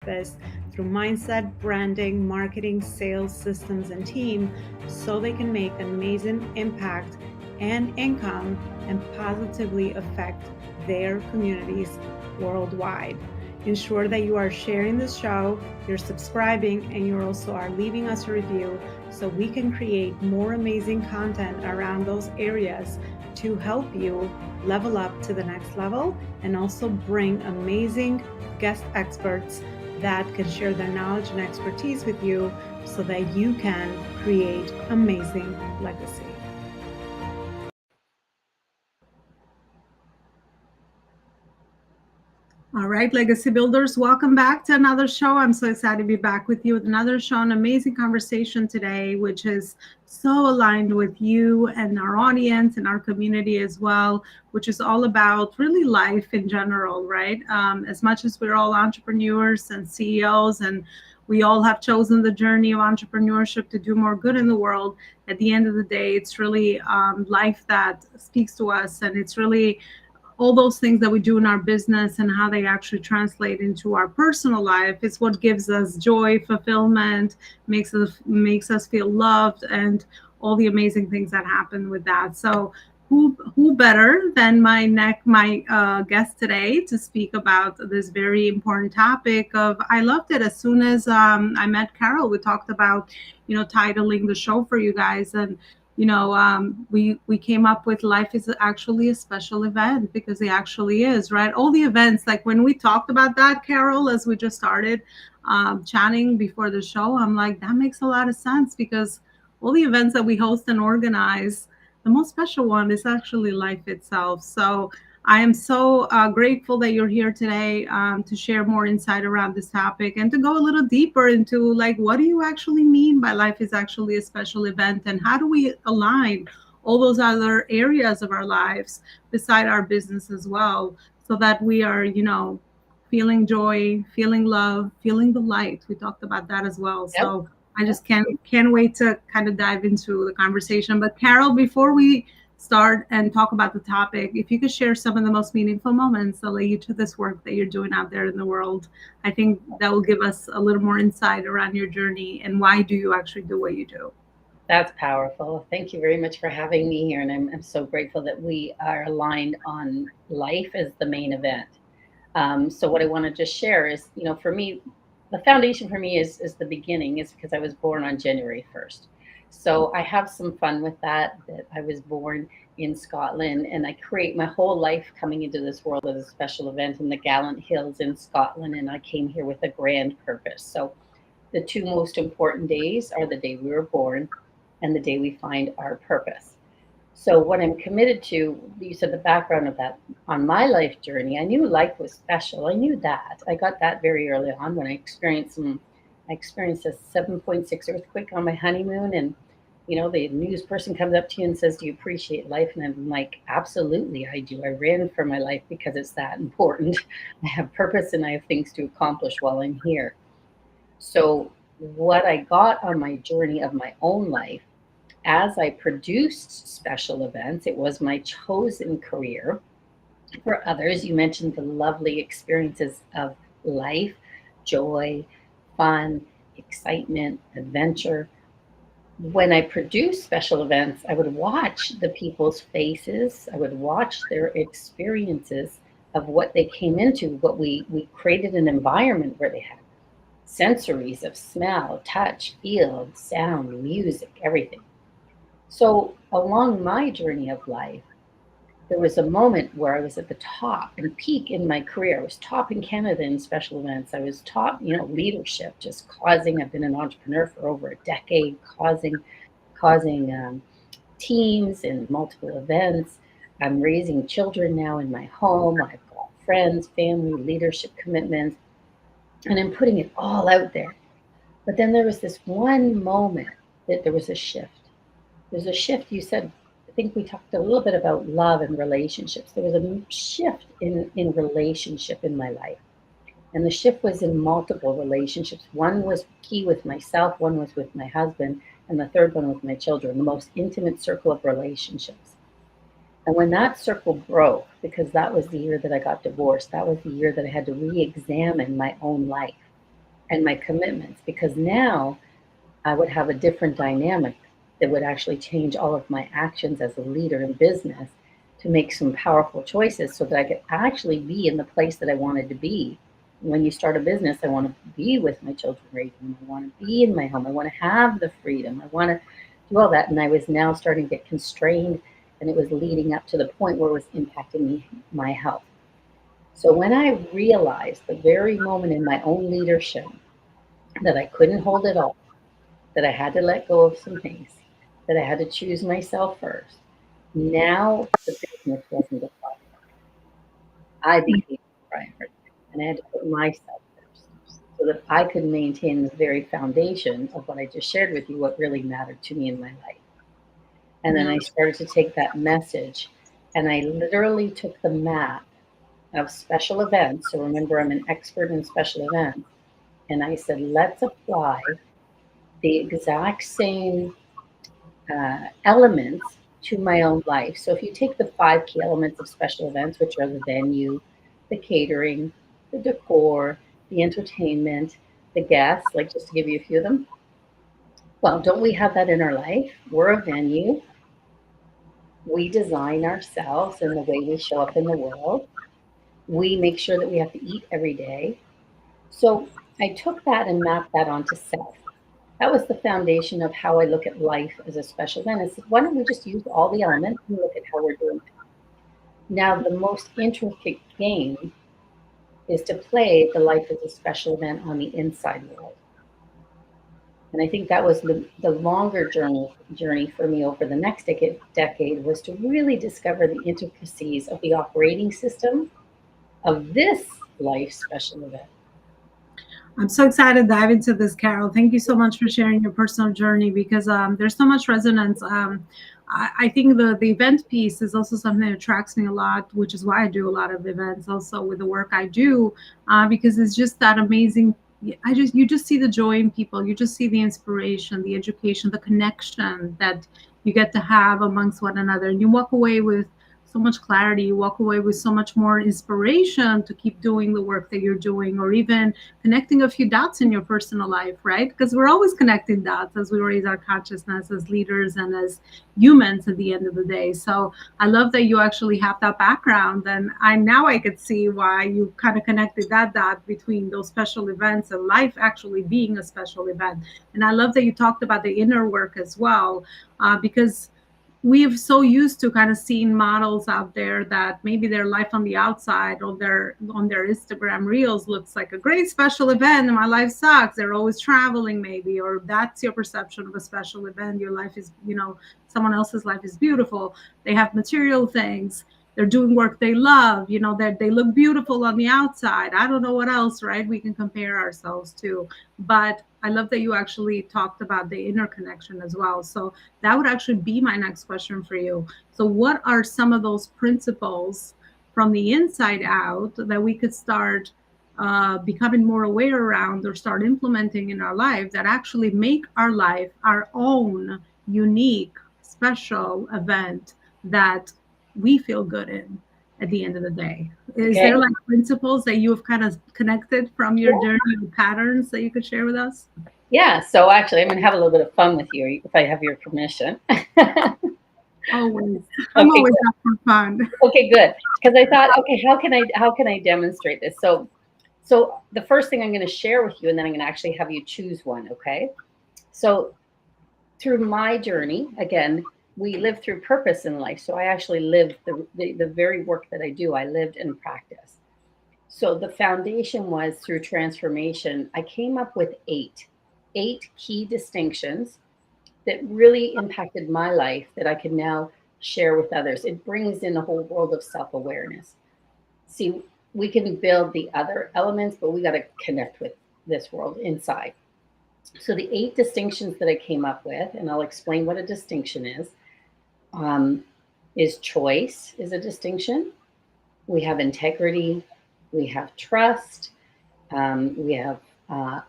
purpose through mindset, branding, marketing, sales, systems, and team so they can make an amazing impact and income and positively affect their communities worldwide. Ensure that you are sharing this show, you're subscribing, and you also are leaving us a review so we can create more amazing content around those areas to help you level up to the next level and also bring amazing guest experts that can share their knowledge and expertise with you so that you can create amazing legacy. All right, Legacy Builders, welcome back to another show. I'm so excited to be back with you with another show, an amazing conversation today, which is so aligned with you and our audience and our community as well, which is all about really life in general, right? As much as we're all entrepreneurs and CEOs and we all have chosen the journey of entrepreneurship to do more good in the world, at the end of the day, it's really life that speaks to us, and it's really all those things that we do in our business and how they actually translate into our personal life is what gives us joy, fulfillment, makes us feel loved, and all the amazing things that happen with that. So who better than my guest today to speak about this very important topic of, I loved it. As soon as I met Carol, we talked about titling the show for you guys, and we came up with life is actually a special event, because it actually is, right? All the events, like when we talked about that, Carol, as we just started chatting before the show, I'm like, that makes a lot of sense, because all the events that we host and organize, the most special one is actually life itself. So I am so grateful that you're here today to share more insight around this topic and to go a little deeper into, like, what do you actually mean by life is actually a special event, and how do we align all those other areas of our lives beside our business as well, so that we are, feeling joy, feeling love, feeling the light. We talked about that as well. Yep. So I just can't wait to kind of dive into the conversation. But Carol, before we start and talk about the topic, if you could share some of the most meaningful moments that lead you to this work that you're doing out there in the world, I think that will give us a little more insight around your journey and why do you actually do what you do. That's powerful. Thank you very much for having me here. And I'm so grateful that we are aligned on life as the main event. So what I want to just share is, for me, the foundation for me is the beginning, is because I was born on January 1st. So I have some fun with that I was born in Scotland, and I create my whole life coming into this world as a special event in the Gallant Hills in Scotland. And I came here with a grand purpose. So the two most important days are the day we were born and the day we find our purpose. So what I'm committed to, you said the background of that, on my life journey, I knew life was special. I knew that. I got that very early on when I experienced a 7.6 earthquake on my honeymoon, and the news person comes up to you and says, "Do you appreciate life?" And I'm like, "Absolutely, I do. I ran for my life because it's that important. I have purpose and I have things to accomplish while I'm here." So what I got on my journey of my own life, as I produced special events, it was my chosen career. For others, you mentioned the lovely experiences of life, joy, fun, excitement, adventure. When I produced special events, I would watch the people's faces, I would watch their experiences of what they came into, what we created an environment where they had sensories of smell, touch, feel, sound, music, everything. So along my journey of life, there was a moment where I was at the top and peak in my career. I was top in Canada in special events. I was top, leadership, just causing. I've been an entrepreneur for over a decade, causing teams and multiple events. I'm raising children now in my home. I've got friends, family, leadership commitments, and I'm putting it all out there. But then there was this one moment that there was a shift. There's a shift. You said, I think we talked a little bit about love and relationships. There was a shift in relationship in my life. And the shift was in multiple relationships. One was key with myself, one was with my husband, and the third one with my children, the most intimate circle of relationships. And when that circle broke, because that was the year that I got divorced, that was the year that I had to re examine my own life. and my commitments, because now I would have a different dynamic that would actually change all of my actions as a leader in business to make some powerful choices so that I could actually be in the place that I wanted to be. When you start a business, I want to be with my children, raising them. I want to be in my home. I want to have the freedom. I want to do all that. And I was now starting to get constrained, and it was leading up to the point where it was impacting me, my health. So when I realized the very moment in my own leadership that I couldn't hold it all, that I had to let go of some things, that I had to choose myself first. Now the business wasn't a priority. I became a priority, and I had to put myself first so that I could maintain the very foundation of what I just shared with you, what really mattered to me in my life. And then Yeah. I started to take that message and I literally took the map of special events. So remember, I'm an expert in special events. And I said, let's apply the exact same elements to my own life. So if you take the five key elements of special events, which are the venue, the catering, the decor, the entertainment, the guests, like just to give you a few of them. Well, don't we have that in our life? We're a venue. We design ourselves and the way we show up in the world. We make sure that we have to eat every day. So I took that and mapped that onto self. That was the foundation of how I look at life as a special event. I said, why don't we just use all the elements and look at how we're doing it? Now, the most intricate game is to play the life as a special event on the inside world. And I think that was the longer journey for me over the next decade was to really discover the intricacies of the operating system of this life special event. I'm so excited to dive into this, Carol. Thank you so much for sharing your personal journey because there's so much resonance. I think the event piece is also something that attracts me a lot, which is why I do a lot of events also with the work I do, because it's just that amazing. You just see the joy in people. You just see the inspiration, the education, the connection that you get to have amongst one another, and you walk away with so much clarity. You walk away with so much more inspiration to keep doing the work that you're doing, or even connecting a few dots in your personal life, right? Because we're always connecting dots as we raise our consciousness as leaders and as humans at the end of the day. So I love that you actually have that background, and I could see why you kind of connected that dot between those special events and life actually being a special event. And I love that you talked about the inner work as well, because we've so used to kind of seeing models out there that maybe their life on the outside or their on their Instagram reels looks like a great special event and my life sucks. They're always traveling maybe, or that's your perception of a special event. Your life is, someone else's life is beautiful. They have material things. They're doing work they love, that they look beautiful on the outside. I don't know what else, right? We can compare ourselves to. But I love that you actually talked about the interconnection as well. So that would actually be my next question for you. So, what are some of those principles from the inside out that we could start becoming more aware around or start implementing in our life that actually make our life our own unique, special event that we feel good in at the end of the day? Is Okay. there like principles that you have kind of connected from your Yeah. journey patterns that you could share with us? Yeah. So actually, I'm going to have a little bit of fun with you if I have your permission. Always. I'm Okay. always up for fun. Okay, good. Because I thought, okay, how can I demonstrate this? So the first thing I'm going to share with you, and then I'm going to actually have you choose one. Okay. So through my journey, again, we live through purpose in life. So I actually lived the very work that I do. I lived and practiced. So the foundation was through transformation. I came up with eight key distinctions that really impacted my life that I can now share with others. It brings in a whole world of self awareness. See, we can build the other elements, but we got to connect with this world inside. So, the eight distinctions that I came up with, and I'll explain what a distinction um, is choice, is a distinction. We have integrity, we have trust, we have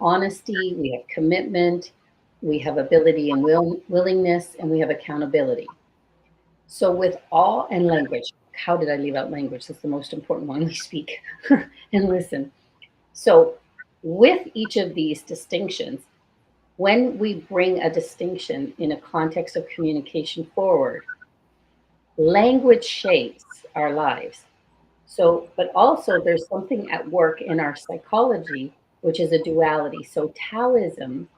honesty, we have commitment, we have ability and willingness, and we have accountability. So, with all and language, how did I leave out language? That's the most important one we speak and listen. So, With each of these distinctions, when we bring a distinction in a context of communication forward, language shapes our lives. So, but also there's something at work in our psychology, which is a duality. So, Taoism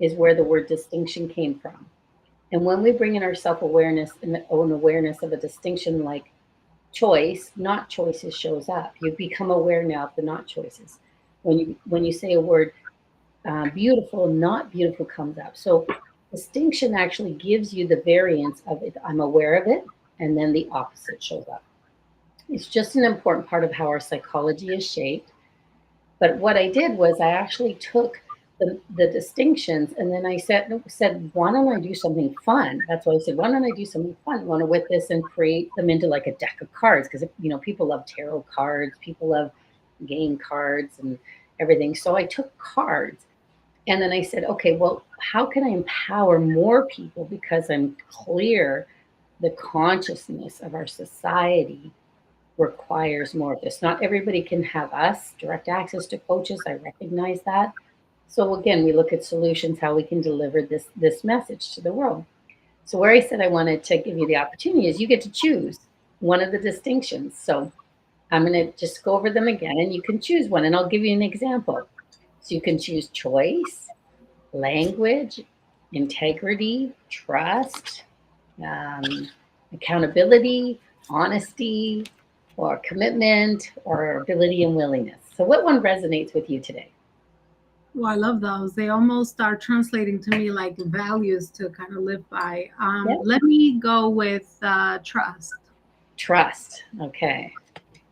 is where the word distinction came from. And when we bring in our self awareness and own awareness of a distinction like choice, not choices shows up. You become aware now of the not choices. When you say a word, beautiful, not beautiful comes up. So distinction actually gives you the variance of it. I'm aware of it, and then the opposite shows up. It's just an important part of how our psychology is shaped. But what I did was I actually took the distinctions and then I said, why don't I do something fun? That's why I said, why don't I do something fun? I want to with this and create them into like a deck of cards because people love tarot cards, people love game cards and everything. So I took cards and then I said, okay, well, how can I empower more people because I'm clear the consciousness of our society requires more of this. Not everybody can have us direct access to coaches. I recognize that. So again, we look at solutions, how we can deliver this message to the world. So where I said I wanted to give you the opportunity is you get to choose one of the distinctions. So I'm going to just go over them again and you can choose one and I'll give you an example. So you can choose choice, language, integrity, trust, um, accountability, honesty, or commitment, or ability and willingness. So, what one resonates with you today? Oh, I love those. They almost are translating to me like values to kind of live by. Yeah. Let me go with trust. Trust. Okay.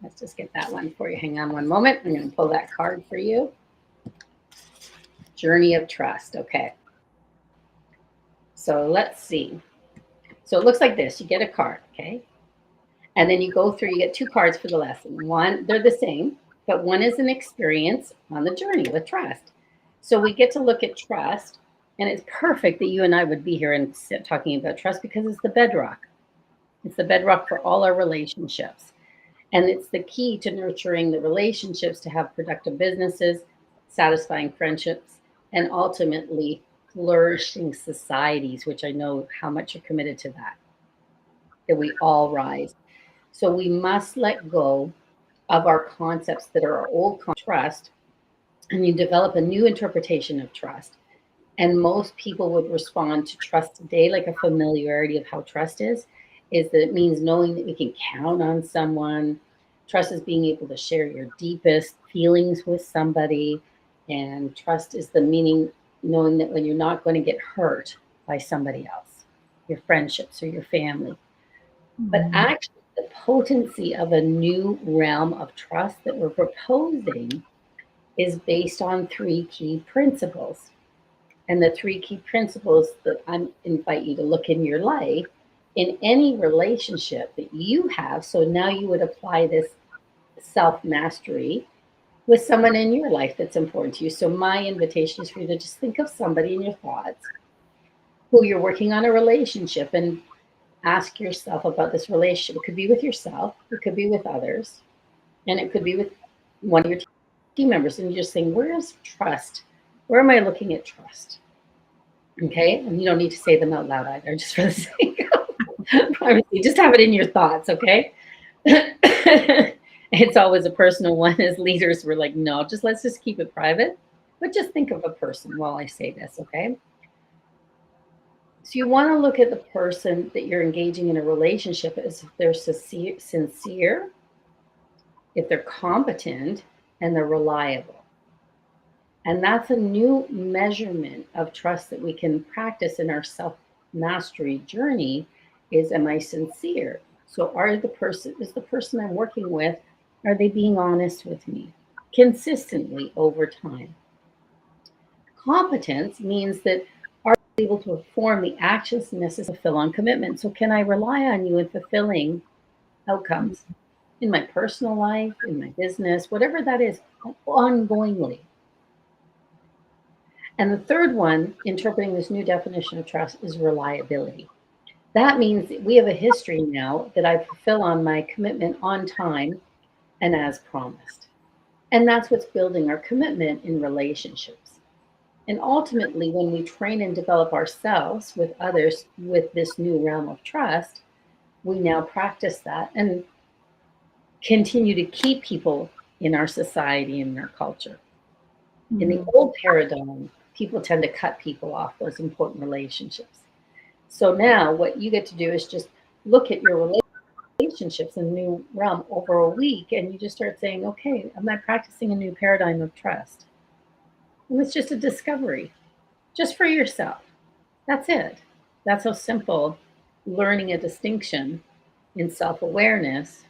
Let's just get that one for you. Hang on one moment. I'm going to pull that card for you. Journey of trust. Okay. So, let's see. So, it looks like this you get a card. Okay. And then you go through, you get two cards for the lesson. One, they're the same, but one is an experience on the journey with trust. So we get to look at trust, and it's perfect that you and I would be here and talking about trust because it's the bedrock. It's the bedrock for all our relationships. And it's the key to nurturing the relationships to have productive businesses, satisfying friendships, and ultimately flourishing societies, which I know how much you're committed to that we all rise. So we must let go of our concepts that are our old trust, and you develop a new interpretation of trust. And most people would respond to trust today like a familiarity of how trust is that it means knowing that we can count on someone. Trust is being able to share your deepest feelings with somebody. And trust is the meaning knowing that when you're not going to get hurt by somebody else, your friendships or your family. But actually, the potency of a new realm of trust that we're proposing is based on three key principles. And the three key principles that I invite you to look in your life in any relationship that you have. So now you would apply this self mastery with someone in your life that's important to you. So my invitation is for you to just think of somebody in your thoughts who you're working on a relationship and ask yourself about this relationship. It could be with yourself, it could be with others, and it could be with one of your team members. And you're just saying, where is trust? Where am I looking at trust? Okay. And you don't need to say them out loud either, just for the sake of privacy. Just have it in your thoughts. Okay. It's always a personal one. As leaders, we're like, no, let's just keep it private. But just think of a person while I say this. Okay. So you want to look at the person that you're engaging in a relationship as if they're sincere, if they're competent, and they're reliable. And that's a new measurement of trust that we can practice in our self-mastery journey is, am I sincere? So is the person I'm working with, are they being honest with me consistently over time? Competence means that able to perform the actions necessary to fulfill on commitment. So can I rely on you in fulfilling outcomes in my personal life, in my business, whatever that is, ongoingly? And the third one, interpreting this new definition of trust, is reliability. That means that we have a history now that I fulfill on my commitment on time and as promised. And that's what's building our commitment in relationships. And ultimately, when we train and develop ourselves with others with this new realm of trust, we now practice that and continue to keep people in our society and in our culture. In the Mhm. old paradigm, people tend to cut people off those important relationships. So now what you get to do is just look at your relationships in a new realm over a week, and you just start saying, okay, am I practicing a new paradigm of trust? And it's just a discovery, just for yourself. That's it. That's how simple learning a distinction in self awareness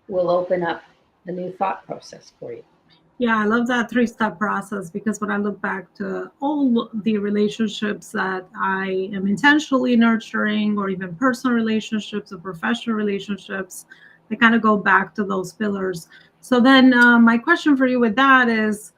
will open up a new thought process for you. Yeah, I love that three-step process because when I look back to all the relationships that I am intentionally nurturing, or even personal relationships or professional relationships, they kind of go back to those pillars. So then, my question for you with that is,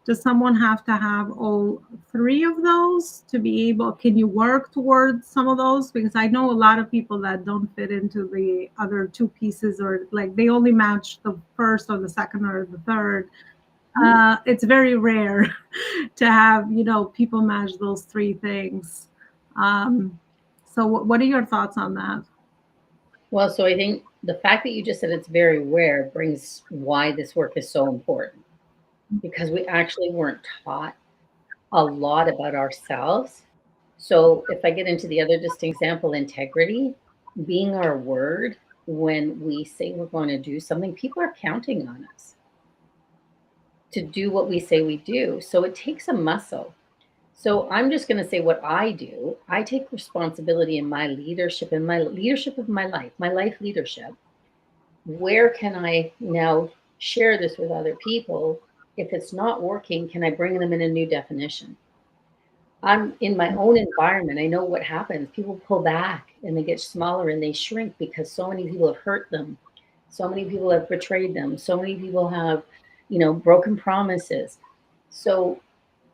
does someone have to have all three of those to be able? Can you work towards some of those? Because I know a lot of people that don't fit into the other two pieces, or like they only match the first or the second or the third. It's very rare to have, people match those three things. Um, so what are your thoughts on that? Well, so I think the fact that you just said it's very rare brings why this work is so important, because we actually weren't taught a lot about ourselves. So if I get into the other distinct example, integrity, being our word when we say we're going to do something, people are counting on us to do what we say we do. So it takes a muscle. So I'm just going to say what I do. I take responsibility in my leadership, in my leadership of my life leadership. Where can I now share this with other people? If it's not working, can I bring them in a new definition? I'm in my own environment. I know what happens. People pull back and they get smaller and they shrink because so many people have hurt them. So many people have betrayed them. So many people have, broken promises. So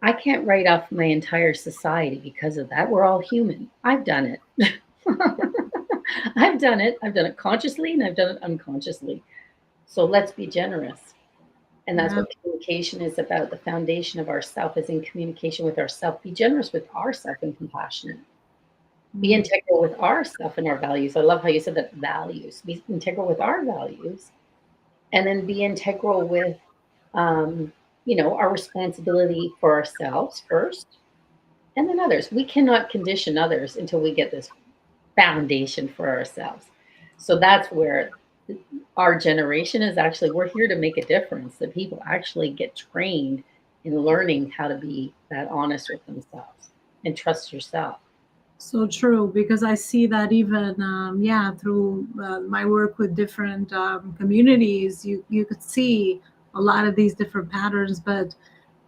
I can't write off my entire society because of that. We're all human. I've done it. I've done it. I've done it consciously and I've done it unconsciously. So let's be generous. And that's Yeah. what communication is about. The foundation of ourself is in communication with ourself. Be generous with ourself and compassionate. Be Mm. integral with ourself and our values. I love how you said that, values. Be integral with our values, and then be integral with, um, our responsibility for ourselves first, and then others. We cannot condition others until we get this foundation for ourselves. So that's where our generation is actually, we're here to make a difference, that people actually get trained in learning how to be that honest with themselves and trust yourself. So true, because I see that even, yeah, through my work with different communities, you could see a lot of these different patterns, but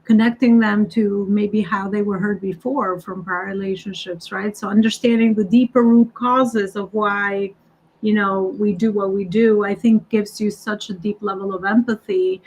connecting them to maybe how they were heard before from prior relationships, right? So understanding the deeper root causes of why, we do what we do, I think gives you such a deep level of empathy,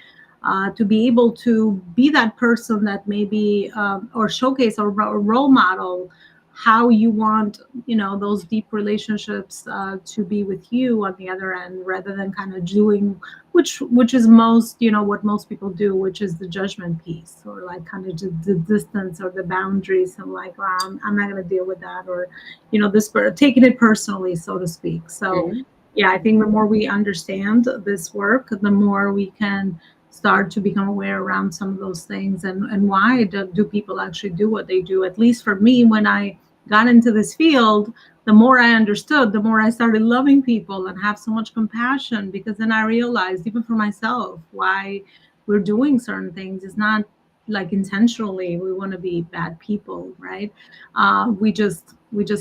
to be able to be that person that maybe, or showcase or role model how you want, those deep relationships to be with you on the other end, rather than kind of doing, which is most, what most people do, which is the judgment piece, or like kind of just the distance or the boundaries, and like, well, I'm not going to deal with that, or this taking it personally, so to speak. So Mhm. yeah, I think the more we understand this work, the more we can start to become aware around some of those things, and why do people actually do what they do. At least for me, when I got into this field, the more I understood, the more I started loving people and have so much compassion, because then I realized, even for myself, why we're doing certain things. It's not like intentionally we want to be bad people, right? We just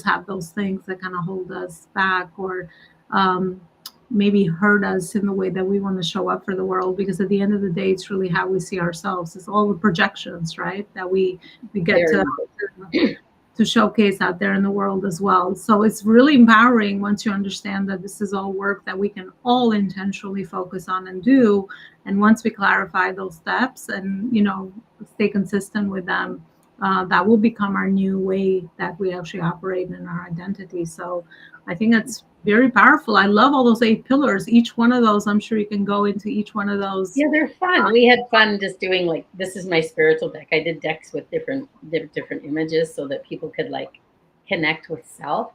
have those things that kind of hold us back, or um, maybe hurt us in the way that we want to show up for the world, because at the end of the day, it's really how we see ourselves. It's all the projections, right, that we get Very to much. showcase out there in the world as well. So it's really empowering once you understand that this is all work that we can all intentionally focus on and do. And once we clarify those steps and, stay consistent with them, that will become our new way that we actually operate in our identity. So I think it's very powerful. I love all those 8 pillars. Each one of those, I'm sure you can go into each one of those. Yeah, they're fun. We had fun just doing like this is my spiritual deck. I did decks with different images so that people could like connect with self.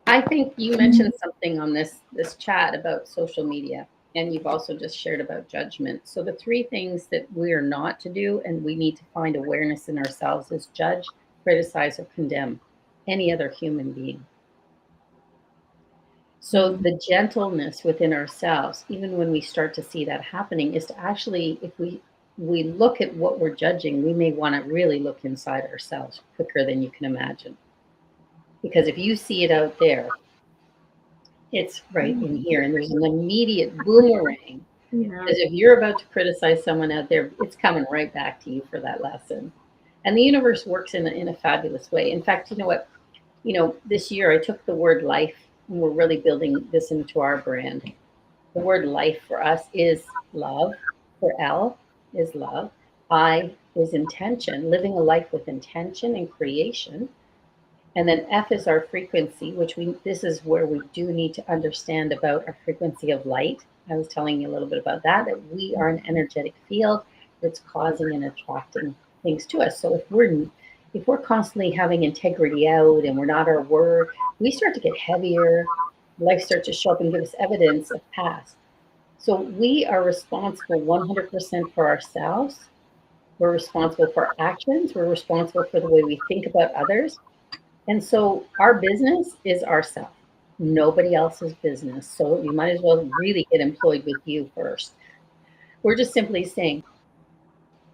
I think you mentioned something on this chat about social media, and you've also just shared about judgment. So the three things that we are not to do, and we need to find awareness in ourselves, is judge, criticize, or condemn any other human being. So Mm. the gentleness within ourselves, even when we start to see that happening, is to actually, if we look at what we're judging, we may want to really look inside ourselves quicker than you can imagine. Because if you see it out there, it's right in here, and there's an immediate boomerang. Yeah. Because if you're about to criticize someone out there, it's coming right back to you for that lesson. And the universe works in a fabulous way. In fact, you know what? This year I took the word life, and we're really building this into our brand. The word life for us is love. For L is love. I is intention, living a life with intention and creation. And then F is our frequency, which this is where we do need to understand about our frequency of light. I was telling you a little bit about that we are an energetic field that's causing and attracting things to us. So if we're constantly having integrity out and we're not our word, we start to get heavier. Life starts to show up and give us evidence of past. So we are responsible 100% for ourselves. We're responsible for our actions. We're responsible for the way we think about others. And so our business is ourself, nobody else's business. So you might as well really get employed with you first. We're just simply saying,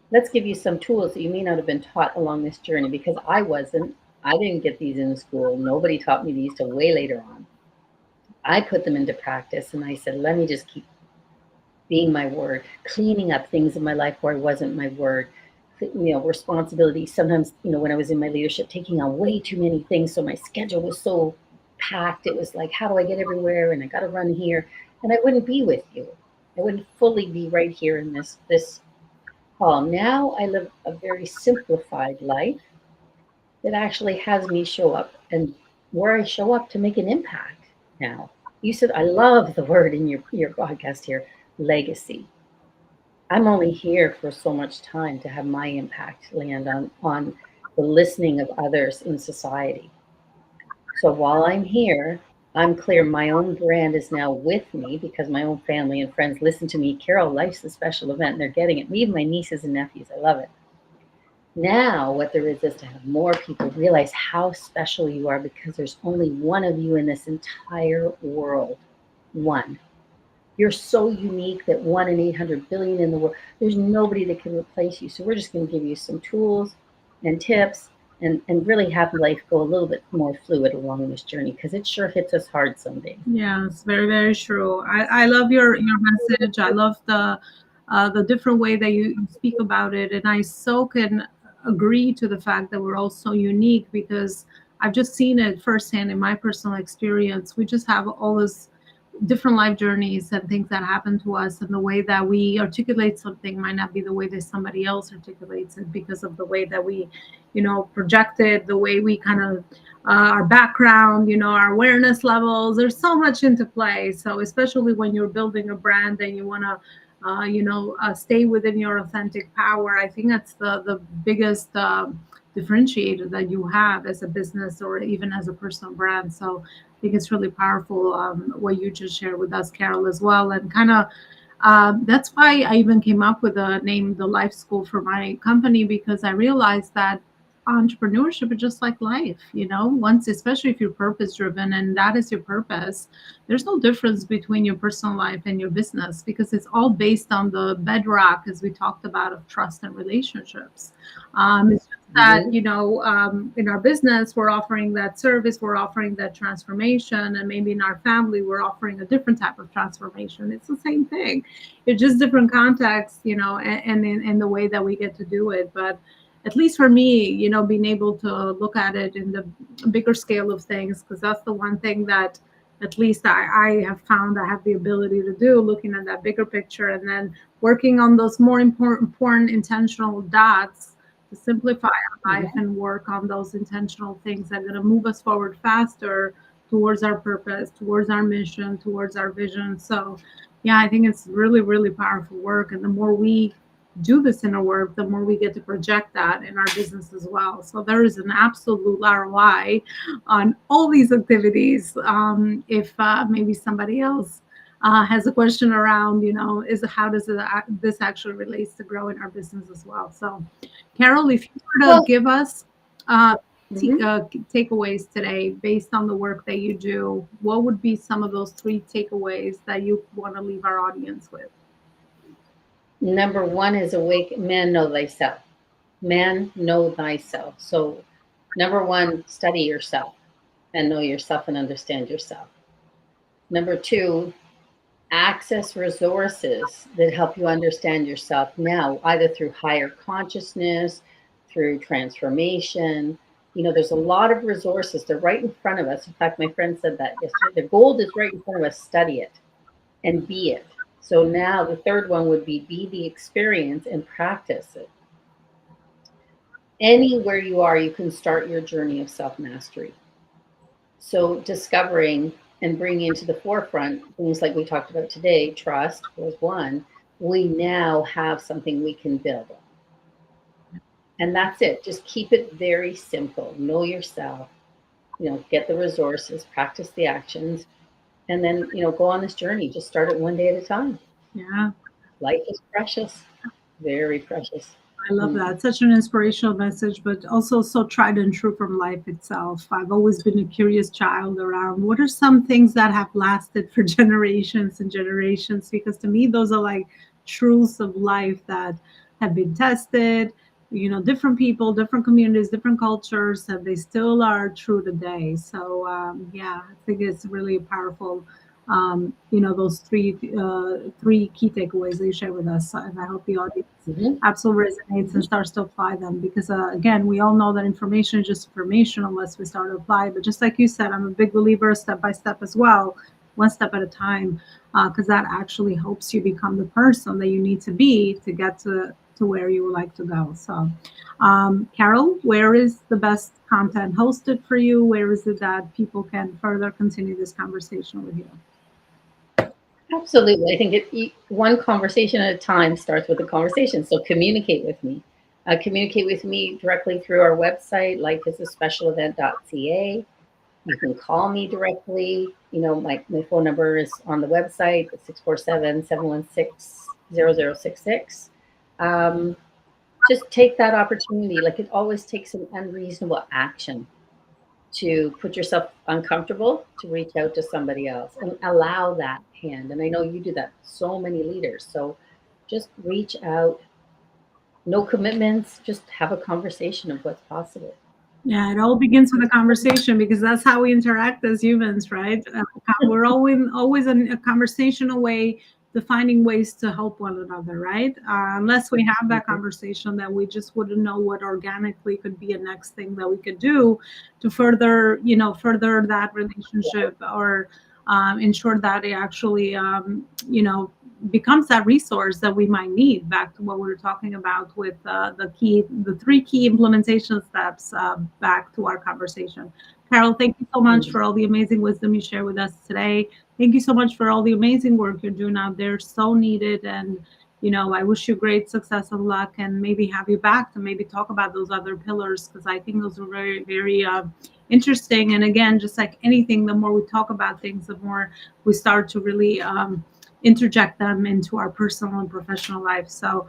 let's give you some tools that you may not have been taught along this journey because I wasn't. I didn't get these in school. Nobody taught me these till way later on. I put them into practice and I said, let me just keep being my word, cleaning up things in my life where I wasn't my word, responsibility. Sometimes, when I was in my leadership, taking on way too many things. So my schedule was so packed. It was like, how do I get everywhere? And I got to run here. And I wouldn't be with you. I wouldn't fully be right here in this call. Now I live a very simplified life that actually has me show up and where I show up to make an impact now. You said, I love the word in your podcast here, legacy. I'm only here for so much time to have my impact land on the listening of others in society. So while I'm here, I'm clear my own brand is now with me because my own family and friends listen to me. Carol, life's a special event, and they're getting it. Me and my nieces and nephews, I love it. Now, what there is to have more people realize how special you are because there's only one of you in this entire world. One. You're so unique that 1 in 800 billion in the world, there's nobody that can replace you. So we're just going to give you some tools and tips and really have life go a little bit more fluid along this journey because it sure hits us hard someday. Yeah, it's very, very true. I love your message. I love the different way that you speak about it, and I so can agree to the fact that we're all so unique because I've just seen it firsthand in my personal experience. We just have all this different life journeys and things that happen to us, and the way that we articulate something might not be the way that somebody else articulates it because of the way that we projected, the way we kind of our background, our awareness levels. There's so much into play. So especially when you're building a brand and you want to stay within your authentic power, I think that's the biggest differentiator that you have as a business or even as a personal brand. So I think it's really powerful what you just shared with us, Carol, as well. And kind of that's why I even came up with the name, the Life School, for my company, because I realized that entrepreneurship is just like life. Once, especially if you're purpose driven and that is your purpose, there's no difference between your personal life and your business because it's all based on the bedrock, as we talked about, of trust and relationships. It's just that Mm-hmm. in our business we're offering that service, we're offering that transformation, and maybe in our family we're offering a different type of transformation. It's the same thing. It's just different contexts, and in the way that we get to do it. But at least for me, being able to look at it in the bigger scale of things, because that's the one thing that at least I have found I have the ability to do, looking at that bigger picture and then working on those more important intentional dots to simplify our life Yeah. and work on those intentional things that are going to move us forward faster towards our purpose, towards our mission, towards our vision. So, yeah, I think it's really, really powerful work. And the more we do this inner work, the more we get to project that in our business as well. So there is an absolute ROI on all these activities. If maybe somebody else has a question around, is how does this actually relates to growing our business as well. So, Carol, if you were to Well, give us uh, mhm. takeaways today based on the work that you do, what would be some of those three takeaways that you want to leave our audience with? Number one is awake. Man, know thyself. Man, know thyself. So, number one, study yourself and know yourself and understand yourself. Number two, access resources that help you understand yourself now, either through higher consciousness, through transformation. There's a lot of resources. They're right in front of us. In fact, my friend said that yesterday. The gold is right in front of us. Study it and be it. So now the third one would be the experience and practice it. Anywhere you are, you can start your journey of self mastery. So discovering and bringing into the forefront things like we talked about today, trust was one. We now have something we can build on. And that's it. Just keep it very simple. Know yourself, get the resources, practice the actions, and then, go on this journey. Just start it one day at a time. Yeah. Life is precious, very precious. I love Mm. that. Such an inspirational message, but also so tried and true from life itself. I've always been a curious child around what are some things that have lasted for generations and generations, because to me, those are like truths of life that have been tested, different people, different communities, different cultures, and they still are true today. So, yeah, I think it's really powerful. Those three key takeaways that you share with us, and I hope the audience Mhm, absolutely resonates and mhm. starts to apply them, because again, we all know that information is just information unless we start to apply. But just like you said, I'm a big believer step by step as well, one step at a time, because that actually helps you become the person that you need to be to get to where you would like to go. So, Carol, where is the best content hosted for you? Where is it that people can further continue this conversation with you? Absolutely. I think one conversation at a time starts with a conversation. So communicate with me. Communicate with me directly through our website, lifeisaspecialevent.ca. You can call me directly. My phone number is on the website, 647-716-0066. Um, just take that opportunity. Like, it always takes an unreasonable action to put yourself uncomfortable to reach out to somebody else and allow that hand. And I know you do that, so many leaders. So just reach out, no commitments, just have a conversation of what's possible. Yeah, it all begins with a conversation, because that's how we interact as humans, right? We're always in a conversation away to finding ways to help one another, right? Unless we have that Mhm. conversation, that we just wouldn't know what organically could be a next thing that we could do to further that relationship, or ensure that it actually, becomes that resource that we might need. Back to what we were talking about with the three key implementation steps, back to our conversation. Carol, thank you so much Mhm. for all the amazing wisdom you share with us today. Thank you so much for all the amazing work you're doing out there. So needed. And, I wish you great success and luck, and maybe have you back to maybe talk about those other pillars, because I think those are very, very interesting. And again, just like anything, the more we talk about things, the more we start to really interject them into our personal and professional life. So,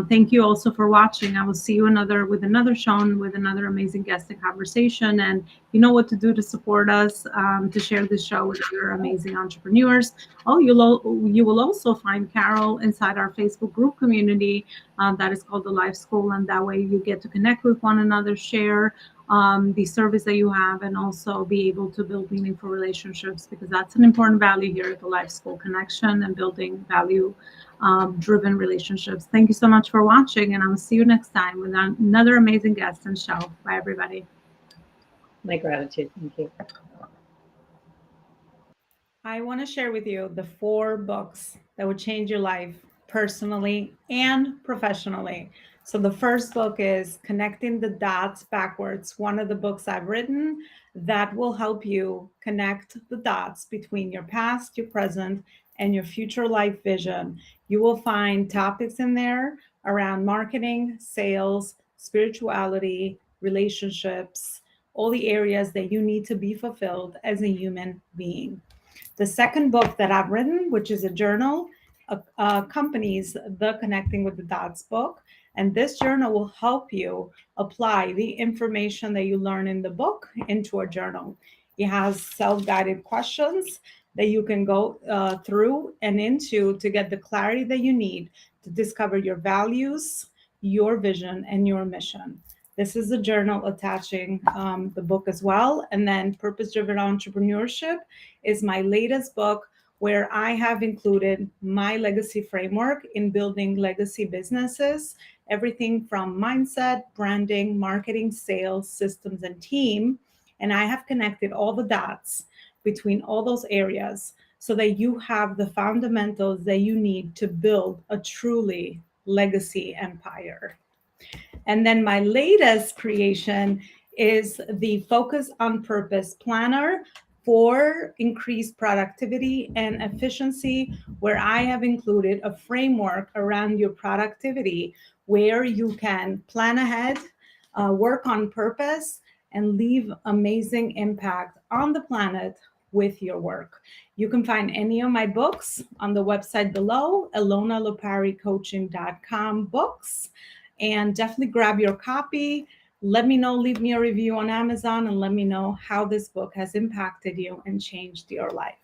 thank you also for watching. I will see you with another show and with another amazing guest and conversation. And you know what to do to support us, to share this show with other amazing entrepreneurs. Oh, you will also find Carol inside our Facebook group community, that is called the Life School, and that way you get to connect with one another, share the service that you have, and also be able to build meaningful relationships, because that's an important value here at the Life School: connection and building value driven relationships. Thank you so much for watching, and I'll see you next time with another amazing guest and show. Bye, everybody. My gratitude. Thank you. I want to share with you the 4 books that would change your life personally and professionally. So the first book is Connecting the Dots Backwards, one of the books I've written that will help you connect the dots between your past, your present, and your future life vision. You will find topics in there around marketing, sales, spirituality, relationships, all the areas that you need to be fulfilled as a human being. The second book that I've written, which is a journal, accompanies the Connecting with the Dots book. And this journal will help you apply the information that you learn in the book into a journal. It has self-guided questions that you can go through and into to get the clarity that you need to discover your values, your vision, and your mission. This is a journal attaching the book as well. And then Purpose Driven Entrepreneurship is my latest book where I have included my legacy framework in building legacy businesses, everything from mindset, branding, marketing, sales, systems, and team. And I have connected all the dots between all those areas so that you have the fundamentals that you need to build a truly legacy empire. And then my latest creation is the Focus on Purpose Planner for increased productivity and efficiency, where I have included a framework around your productivity where you can plan ahead, work on purpose, and leave amazing impact on the planet with your work. You can find any of my books on the website below, elonaloparicoaching.com books. And definitely grab your copy. Let me know, leave me a review on Amazon, and let me know how this book has impacted you and changed your life.